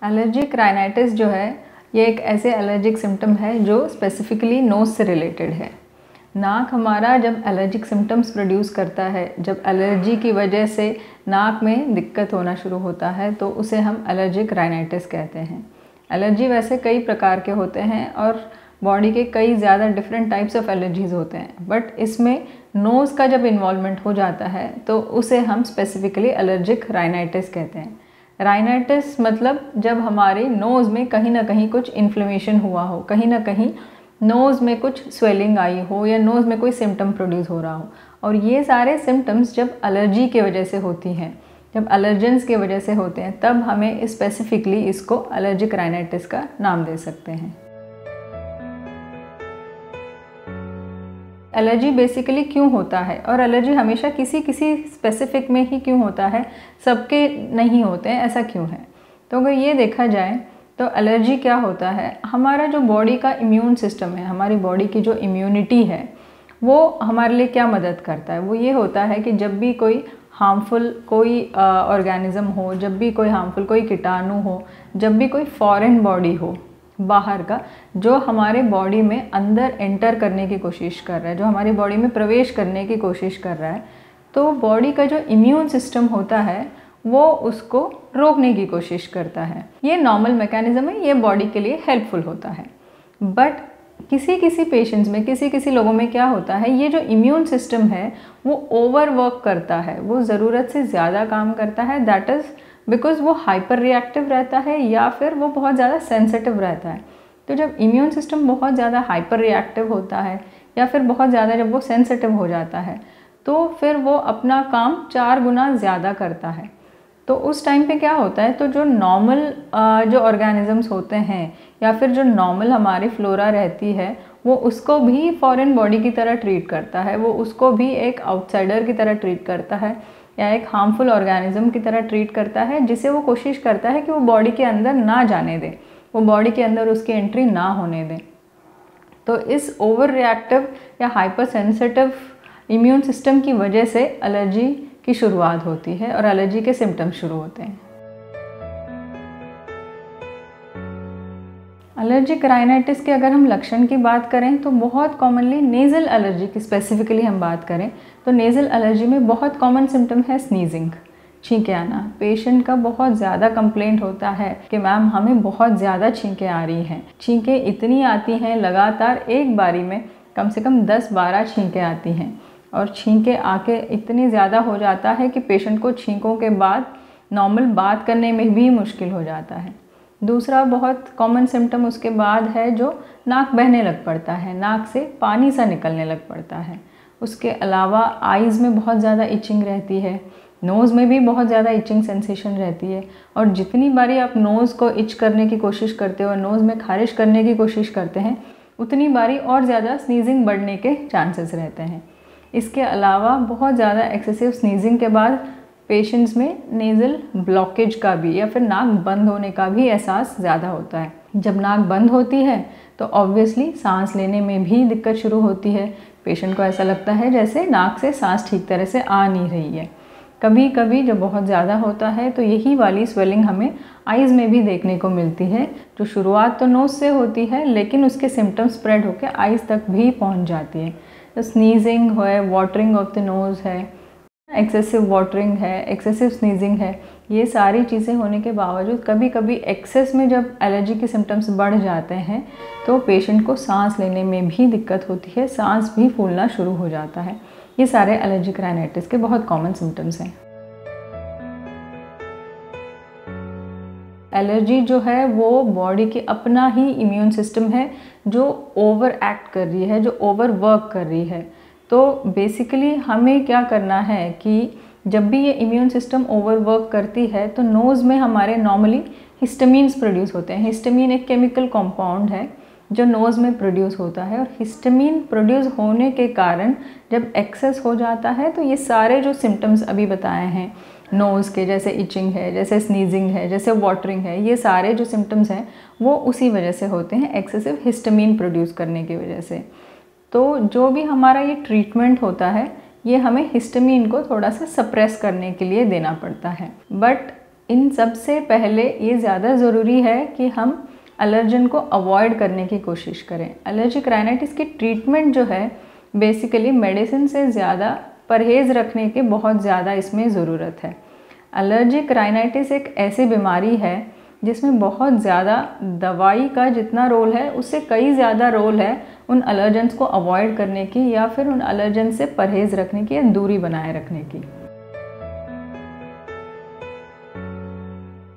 Allergic rhinitis जो है ये एक ऐसे एलर्जिक सिम्टम है जो स्पेसिफिकली नोज़ से रिलेटेड है। नाक हमारा जब एलर्जिक सिम्टम्स प्रोड्यूस करता है, जब एलर्जी की वजह से नाक में दिक्कत होना शुरू होता है तो उसे हम एलर्जिक राइनाइटिस कहते हैं। एलर्जी वैसे कई प्रकार के होते हैं और बॉडी के कई ज़्यादा डिफरेंट टाइप्स ऑफ एलर्जीज़ होते हैं, बट इसमें नोज़ का जब इन्वॉल्वमेंट हो जाता है तो उसे हम स्पेसिफिकली एलर्जिक राइनाइटिस कहते हैं। राइनाइटिस मतलब जब हमारे नोज़ में कहीं ना कहीं कुछ इन्फ्लेमेशन हुआ हो, कहीं ना कहीं नोज़ में कुछ स्वेलिंग आई हो या नोज़ में कोई सिम्टम प्रोड्यूस हो रहा हो। और ये सारे सिम्टम्स जब एलर्जी की वजह से होती हैं, जब एलर्जेंस की वजह से होते हैं, तब हमें स्पेसिफिकली इसको एलर्जिक राइनाइटिस का नाम दे सकते हैं। एलर्जी बेसिकली क्यों होता है और एलर्जी हमेशा किसी स्पेसिफिक में ही क्यों होता है, सबके नहीं होते हैं, ऐसा क्यों है? तो अगर ये देखा जाए तो एलर्जी क्या होता है, हमारा जो बॉडी का इम्यून सिस्टम है, हमारी बॉडी की जो इम्यूनिटी है वो हमारे लिए क्या मदद करता है, वो ये होता है कि जब भी कोई हार्मफुल कोई ऑर्गेनिज्म हो, जब भी कोई हार्मफुल कोई कीटाणु हो, जब भी कोई फॉरेन बॉडी हो बाहर का जो हमारे बॉडी में अंदर एंटर करने की कोशिश कर रहा है, जो हमारी बॉडी में प्रवेश करने की कोशिश कर रहा है, तो बॉडी का जो इम्यून सिस्टम होता है वो उसको रोकने की कोशिश करता है। ये नॉर्मल मैकेनिज्म है, ये बॉडी के लिए हेल्पफुल होता है। बट किसी पेशेंट्स में, किसी लोगों में क्या होता है, ये जो इम्यून सिस्टम है वो ओवरवर्क करता है, वो ज़रूरत से ज़्यादा काम करता है। दैट इज़ बिकॉज वो हाइपर रिएक्टिव रहता है या फिर वो बहुत ज़्यादा सेंसिटिव रहता है। तो जब इम्यून सिस्टम बहुत ज़्यादा हाइपर रिएक्टिव होता है या फिर बहुत ज़्यादा जब वो सेंसिटिव हो जाता है तो फिर वो अपना काम 4 गुना ज़्यादा करता है। तो उस टाइम पे क्या होता है, तो जो नॉर्मल जो ऑर्गेनिजम्स होते हैं या फिर जो नॉर्मल हमारी फ्लोरा रहती है वो उसको भी फॉरेन बॉडी की तरह ट्रीट करता है, वो उसको भी एक आउटसाइडर की तरह ट्रीट करता है या एक हार्मफुल ऑर्गेनिज्म की तरह ट्रीट करता है, जिसे वो कोशिश करता है कि वो बॉडी के अंदर ना जाने दे, वो बॉडी के अंदर उसकी एंट्री ना होने दें। तो इस ओवर रिएक्टिव या हाइपर सेंसिटिव इम्यून सिस्टम की वजह से एलर्जी की शुरुआत होती है और एलर्जी के सिम्टम्स शुरू होते हैं। एलर्जिक राइनाइटिस के अगर हम लक्षण की बात करें तो बहुत कॉमनली नेज़ल एलर्जी की स्पेसिफिकली हम बात करें तो नेज़ल एलर्जी में बहुत कॉमन सिम्टम है स्नीजिंग, छींके आना। पेशेंट का बहुत ज़्यादा कंप्लेंट होता है कि मैम हमें बहुत ज़्यादा छींके आ रही हैं। छींके इतनी आती हैं लगातार, एक बारी में कम से कम 10-12 छींके आती हैं और छींके आके इतनी ज़्यादा हो जाता है कि पेशेंट को छींकों के बाद नॉर्मल बात करने में भी मुश्किल हो जाता है। दूसरा बहुत कॉमन सिम्टम उसके बाद है जो नाक बहने लग पड़ता है, नाक से पानी सा निकलने लग पड़ता है। उसके अलावा आइज़ में बहुत ज़्यादा इचिंग रहती है, नोज़ में भी बहुत ज़्यादा इचिंग सेंसेशन रहती है और जितनी बारी आप नोज़ को इच करने की कोशिश करते हो, नोज़ में खारिश करने की कोशिश करते हैं, उतनी बारी और ज़्यादा स्नीजिंग बढ़ने के चांसेस रहते हैं। इसके अलावा बहुत ज़्यादा एक्सेसिव स्नीजिंग के बाद पेशेंट्स में नेज़ल ब्लॉकेज का भी या फिर नाक बंद होने का भी एहसास ज़्यादा होता है। जब नाक बंद होती है तो ऑब्वियसली सांस लेने में भी दिक्कत शुरू होती है। पेशेंट को ऐसा लगता है जैसे नाक से सांस ठीक तरह से आ नहीं रही है। कभी कभी जब बहुत ज़्यादा होता है तो यही वाली स्वेलिंग हमें आइज़ में भी देखने को मिलती है, जो शुरुआत तो नोज़ से होती है लेकिन उसके सिम्टम्स स्प्रेड होकर आइज़ तक भी पहुंच जाती है। तो स्नीजिंग है, वाटरिंग ऑफ द नोज़ है, एक्सेसिव वाटरिंग है, एक्सेसिव स्नीजिंग है, ये सारी चीज़ें होने के बावजूद कभी कभी एक्सेस में जब एलर्जी के सिम्टम्स बढ़ जाते हैं तो पेशेंट को सांस लेने में भी दिक्कत होती है, सांस भी फूलना शुरू हो जाता है। ये सारे एलर्जिक राइनाइटिस के बहुत कॉमन सिम्टम्स हैं। एलर्जी जो है वो बॉडी के अपना ही इम्यून सिस्टम है जो ओवर एक्ट कर रही है, जो ओवर वर्क कर रही है। तो बेसिकली हमें क्या करना है कि जब भी ये इम्यून सिस्टम ओवर वर्क करती है तो नोज़ में हमारे नॉर्मली हिस्टामीन्स प्रोड्यूस होते हैं। हिस्टामीन एक केमिकल कंपाउंड है जो नोज़ में प्रोड्यूस होता है और हिस्टामीन प्रोड्यूस होने के कारण जब एक्सेस हो जाता है तो ये सारे जो सिम्टम्स अभी बताए हैं नोज़ के, जैसे इचिंग है, जैसे स्नीजिंग है, जैसे वाटरिंग है, ये सारे जो सिम्टम्स हैं वो उसी वजह से होते हैं, एक्सेसिव हिस्टामीन प्रोड्यूस करने की वजह से। तो जो भी हमारा ये ट्रीटमेंट होता है ये हमें हिस्टामीन को थोड़ा सा सप्रेस करने के लिए देना पड़ता है। बट इन सब से पहले ये ज़्यादा ज़रूरी है कि हम एलर्जन को अवॉइड करने की कोशिश करें। एलर्जिक राइनाइटिस की ट्रीटमेंट जो है बेसिकली मेडिसिन से ज़्यादा परहेज़ रखने की बहुत ज़्यादा इसमें ज़रूरत है। एलर्जिक राइनाइटिस एक ऐसी बीमारी है जिसमें बहुत ज़्यादा दवाई का जितना रोल है उससे कई ज़्यादा रोल है उन एलर्जेंस को अवॉइड करने की या फिर उन एलर्जेंस से परहेज़ रखने की या दूरी बनाए रखने की।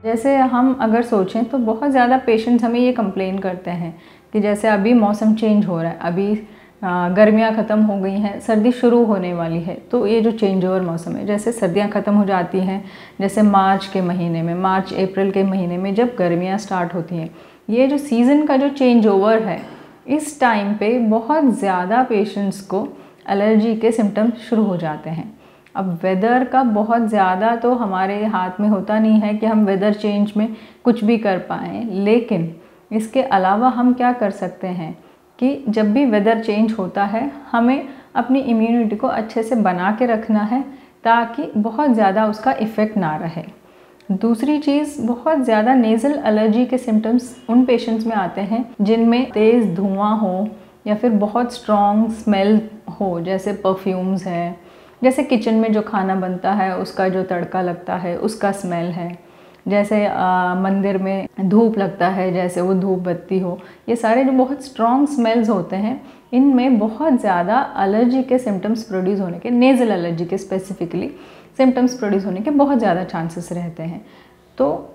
जैसे हम अगर सोचें तो बहुत ज़्यादा पेशेंट्स हमें ये कंप्लेन करते हैं कि जैसे अभी मौसम चेंज हो रहा है, अभी गर्मियाँ ख़त्म हो गई हैं, सर्दी शुरू होने वाली है, तो ये जो चेंज ओवर मौसम है, जैसे सर्दियाँ ख़त्म हो जाती हैं, जैसे मार्च के महीने में, मार्च अप्रैल के महीने में जब गर्मियाँ स्टार्ट होती हैं, ये जो सीज़न का जो चेंज ओवर है, इस टाइम पे बहुत ज़्यादा पेशेंट्स को एलर्जी के सिम्टम्स शुरू हो जाते हैं। अब वेदर का बहुत ज़्यादा तो हमारे हाथ में होता नहीं है कि हम वेदर चेंज में कुछ भी कर पाएँ, लेकिन इसके अलावा हम क्या कर सकते हैं कि जब भी वेदर चेंज होता है हमें अपनी इम्यूनिटी को अच्छे से बना के रखना है ताकि बहुत ज़्यादा उसका इफ़ेक्ट ना रहे। दूसरी चीज़, बहुत ज़्यादा नेज़ल एलर्जी के सिम्टम्स उन पेशेंट्स में आते हैं जिनमें तेज़ धुआं हो या फिर बहुत स्ट्रॉन्ग स्मेल हो, जैसे परफ्यूम्स है, जैसे किचन में जो खाना बनता है उसका जो तड़का लगता है उसका स्मेल है, जैसे मंदिर में धूप लगता है, जैसे वो धूप बत्ती हो, ये सारे जो बहुत स्ट्रॉन्ग स्मेल्स होते हैं इनमें बहुत ज़्यादा एलर्जी के सिम्टम्स प्रोड्यूस होने के, नेज़ल एलर्जी के स्पेसिफिकली सिम्टम्स प्रोड्यूस होने के बहुत ज़्यादा चांसेस रहते हैं। तो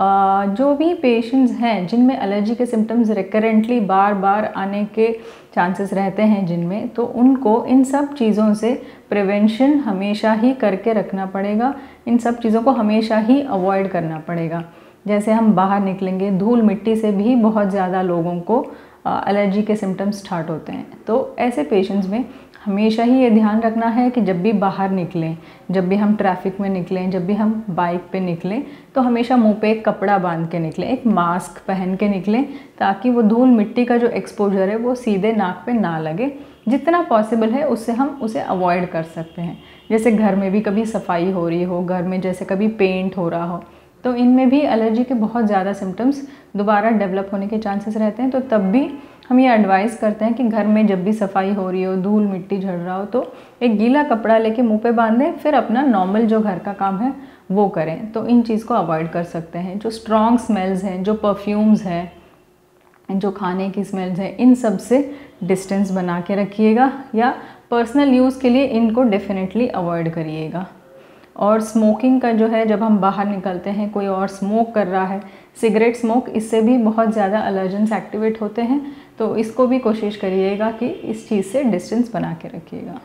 जो भी पेशेंट्स हैं जिनमें एलर्जी के सिम्टम्स रिकरेंटली बार बार आने के चांसेस रहते हैं जिनमें, तो उनको इन सब चीज़ों से प्रिवेंशन हमेशा ही करके रखना पड़ेगा, इन सब चीज़ों को हमेशा ही अवॉइड करना पड़ेगा। जैसे हम बाहर निकलेंगे, धूल मिट्टी से भी बहुत ज़्यादा लोगों को एलर्जी के सिम्टम्स स्टार्ट होते हैं। तो ऐसे पेशेंट्स में हमेशा ही ये ध्यान रखना है कि जब भी बाहर निकलें, जब भी हम ट्रैफिक में निकलें, जब भी हम बाइक पे निकलें, तो हमेशा मुंह पे एक कपड़ा बांध के निकलें, एक मास्क पहन के निकलें, ताकि वो धूल मिट्टी का जो एक्सपोजर है वो सीधे नाक पे ना लगे। जितना पॉसिबल है उससे हम उसे अवॉइड कर सकते हैं। जैसे घर में भी कभी सफाई हो रही हो, घर में जैसे कभी पेंट हो रहा हो, तो इनमें भी एलर्जी के बहुत ज़्यादा सिम्टम्स दोबारा डेवलप होने के चांसेस रहते हैं। तो तब भी हम ये एडवाइस करते हैं कि घर में जब भी सफाई हो रही हो, धूल मिट्टी झड़ रहा हो, तो एक गीला कपड़ा लेके मुंह पे बांध दें, फिर अपना नॉर्मल जो घर का काम है वो करें। तो इन चीज़ को अवॉइड कर सकते हैं। जो स्ट्रॉन्ग स्मेल्स हैं, जो परफ्यूम्स हैं, जो खाने की स्मेल्स हैं, इन सब से डिस्टेंस बना के रखिएगा या पर्सनल यूज़ के लिए इनको डेफिनेटली अवॉइड करिएगा। और स्मोकिंग का जो है, जब हम बाहर निकलते हैं कोई और स्मोक कर रहा है, सिगरेट स्मोक, इससे भी बहुत ज़्यादा एलर्जेंस एक्टिवेट होते हैं, तो इसको भी कोशिश करिएगा कि इस चीज़ से डिस्टेंस बना के रखिएगा।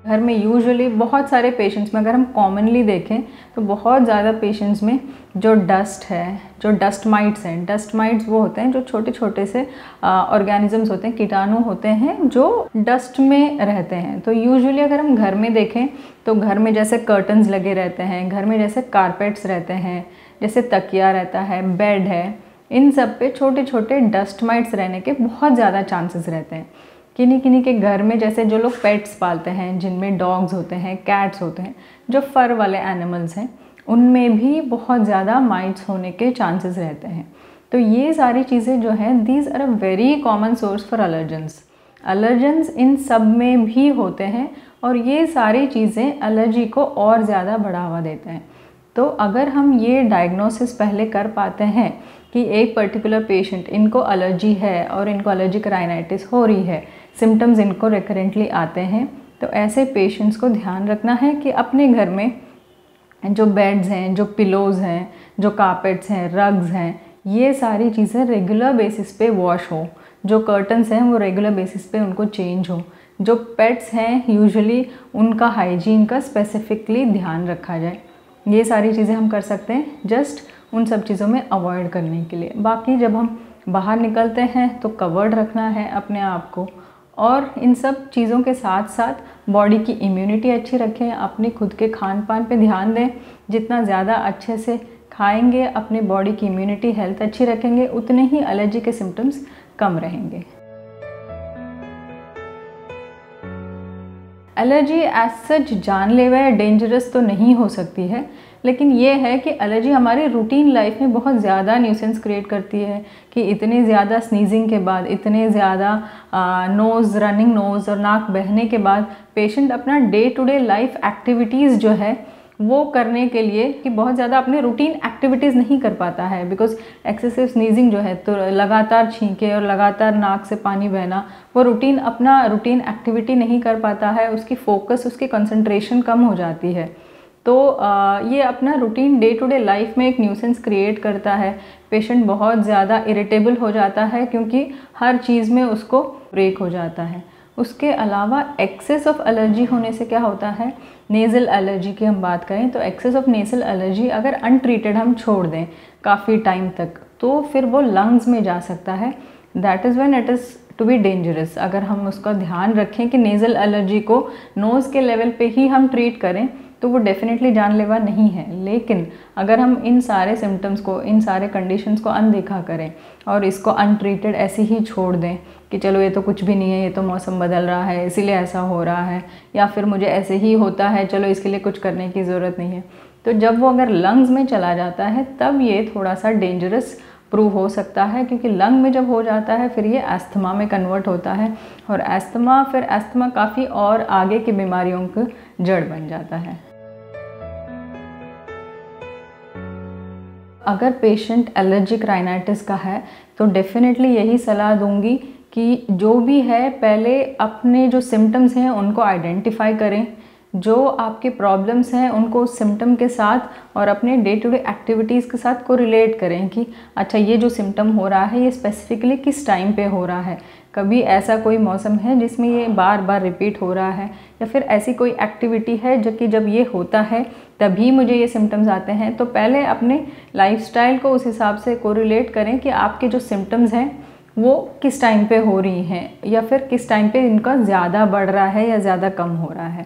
घर में यूजुअली बहुत सारे पेशेंट्स में अगर हम कॉमनली देखें तो बहुत ज़्यादा पेशेंट्स में जो डस्ट है, जो डस्ट माइट्स हैं, डस्ट माइट्स वो होते हैं जो छोटे छोटे से ऑर्गेनिजम्स होते हैं, कीटाणु होते हैं जो डस्ट में रहते हैं। तो यूजुअली अगर हम घर में देखें तो घर में जैसे कर्टन्स लगे रहते हैं, घर में जैसे कारपेट्स रहते हैं, जैसे तकिया रहता है, बेड है, इन सब पे छोटे छोटे डस्ट माइट्स रहने के बहुत ज़्यादा चांसेस रहते हैं। किन्हीं किन्हीं के घर में जैसे जो लोग पेट्स पालते हैं, जिनमें डॉग्स होते हैं, कैट्स होते हैं, जो फर वाले एनिमल्स हैं, उनमें भी बहुत ज़्यादा माइट्स होने के चांसेस रहते हैं। तो ये सारी चीज़ें जो हैं, these are a very common source for allergens. Allergens इन सब में भी होते हैं और ये सारी चीज़ें एलर्जी को और ज़्यादा बढ़ावा देते हैं। तो अगर हम ये डायग्नोसिस पहले कर पाते हैं कि एक पर्टिकुलर पेशेंट, इनको एलर्जी है और इनको एलर्जिक राइनाइटिस हो रही है, सिम्टम्स इनको रिकरेंटली आते हैं, तो ऐसे पेशेंट्स को ध्यान रखना है कि अपने घर में जो बेड्स हैं, जो पिलोज़ हैं, जो कारपेट्स हैं, रग्स हैं, ये सारी चीज़ें रेगुलर बेसिस पे वॉश हो, जो कर्टन्स हैं वो रेगुलर बेसिस पे उनको चेंज हो, जो पेट्स हैं यूजुअली उनका हाइजीन का स्पेसिफिकली ध्यान रखा जाए। ये सारी चीज़ें हम कर सकते हैं जस्ट उन सब चीज़ों में अवॉइड करने के लिए। बाकी जब हम बाहर निकलते हैं तो कवर्ड रखना है अपने आप को, और इन सब चीज़ों के साथ साथ बॉडी की इम्यूनिटी अच्छी रखें, अपने खुद के खान पान पे ध्यान दें। जितना ज़्यादा अच्छे से खाएंगे, अपने बॉडी की इम्यूनिटी हेल्थ अच्छी रखेंगे, उतने ही एलर्जी के सिम्टम्स कम रहेंगे। एलर्जी एज सच जानलेवा या डेंजरस तो नहीं हो सकती है, लेकिन ये है कि एलर्जी हमारी रूटीन लाइफ में बहुत ज़्यादा न्यूसेंस क्रिएट करती है कि इतने ज़्यादा स्नीजिंग के बाद, इतने ज़्यादा नोज़ रनिंग नोज़ और नाक बहने के बाद पेशेंट अपना day to day life activities जो है वो करने के लिए कि बहुत ज़्यादा अपने रूटीन एक्टिविटीज़ नहीं कर पाता है, बिकॉज एक्सेसिव स्नीजिंग जो है तो लगातार छींके और लगातार नाक से पानी बहना, वो अपना रूटीन एक्टिविटी नहीं कर पाता है, उसकी फोकस, उसकी कंसंट्रेशन कम हो जाती है। तो ये अपना routine day to day life में एक न्यूसेंस क्रिएट करता है। पेशेंट बहुत ज़्यादा इरिटेबल हो जाता है क्योंकि हर चीज़ में उसको ब्रेक हो जाता है। उसके अलावा एक्सेस ऑफ एलर्जी होने से क्या होता है, नेज़ल एलर्जी की हम बात करें तो एक्सेस ऑफ नेज़ल एलर्जी अगर अनट्रीटेड हम छोड़ दें काफ़ी टाइम तक तो फिर वो लंग्स में जा सकता है। That is when it is to be dangerous. अगर हम उसका ध्यान रखें कि नेज़ल एलर्जी को नोज़ के लेवल पे ही हम ट्रीट करें तो वो डेफिनेटली जानलेवा नहीं है, लेकिन अगर हम इन सारे सिम्टम्स को, इन सारे कंडीशंस को अनदेखा करें और इसको अनट्रीटेड ऐसे ही छोड़ दें कि चलो ये तो कुछ भी नहीं है, ये तो मौसम बदल रहा है इसीलिए ऐसा हो रहा है, या फिर मुझे ऐसे ही होता है चलो इसके लिए कुछ करने की ज़रूरत नहीं है, तो जब वो अगर लंग्स में चला जाता है तब ये थोड़ा सा डेंजरस प्रूव हो सकता है, क्योंकि लंग में जब हो जाता है फिर ये एस्थमा में कन्वर्ट होता है और एस्थमा काफ़ी और आगे की बीमारियों की जड़ बन जाता है। अगर पेशेंट एलर्जिक राइनाइटिस का है तो डेफिनेटली यही सलाह दूंगी कि जो भी है पहले अपने जो सिम्टम्स हैं उनको आइडेंटिफाई करें, जो आपके प्रॉब्लम्स हैं उनको उस सिम्टम के साथ और अपने डे टू डे एक्टिविटीज़ के साथ को रिलेट करें कि अच्छा ये जो सिम्टम हो रहा है ये स्पेसिफिकली किस टाइम पे हो रहा है। कभी ऐसा कोई मौसम है जिसमें ये बार बार रिपीट हो रहा है, या फिर ऐसी कोई एक्टिविटी है जो कि जब ये होता है तभी मुझे ये सिम्टम्स आते हैं। तो पहले अपने लाइफस्टाइल को उस हिसाब से कोरिलेट करें कि आपके जो सिम्टम्स हैं वो किस टाइम पे हो रही हैं, या फिर किस टाइम पे इनका ज़्यादा बढ़ रहा है या ज़्यादा कम हो रहा है।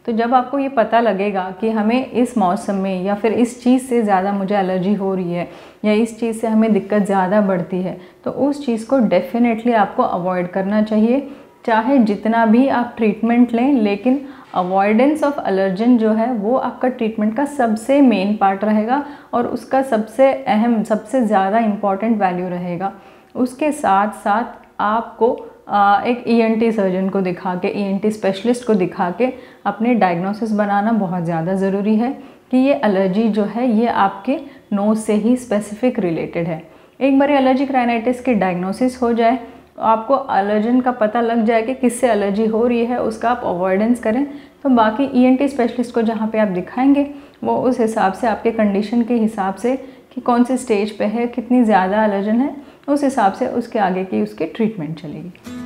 तो जब आपको ये पता लगेगा कि हमें इस मौसम में या फिर इस चीज़ से ज़्यादा मुझे एलर्जी हो रही है या इस चीज़ से हमें दिक्कत ज़्यादा बढ़ती है, तो उस चीज़ को डेफिनेटली आपको अवॉइड करना चाहिए, चाहे जितना भी आप ट्रीटमेंट लें, लेकिन अवॉइडेंस ऑफ एलर्जन जो है वो आपका ट्रीटमेंट का सबसे मेन पार्ट रहेगा और उसका सबसे अहम, सबसे ज़्यादा इम्पॉर्टेंट वैल्यू रहेगा। उसके साथ साथ आपको एक ENT सर्जन को दिखा के, ENT स्पेशलिस्ट को दिखा के अपने डायग्नोसिस बनाना बहुत ज़्यादा ज़रूरी है कि ये एलर्जी जो है ये आपके नोज़ से ही स्पेसिफिक रिलेटेड है। एक बार एलर्जिक राइनाइटिस की डायग्नोसिस हो जाए, आपको एलर्जन का पता लग जाए कि किससे एलर्जी हो रही है, उसका आप अवॉइडेंस करें, तो बाकी ENT स्पेशलिस्ट को जहाँ पे आप दिखाएंगे वो उस हिसाब से आपके कंडीशन के हिसाब से कि कौन सी स्टेज पे है, कितनी ज़्यादा एलर्जन है, उस हिसाब से उसके आगे की उसकी ट्रीटमेंट चलेगी।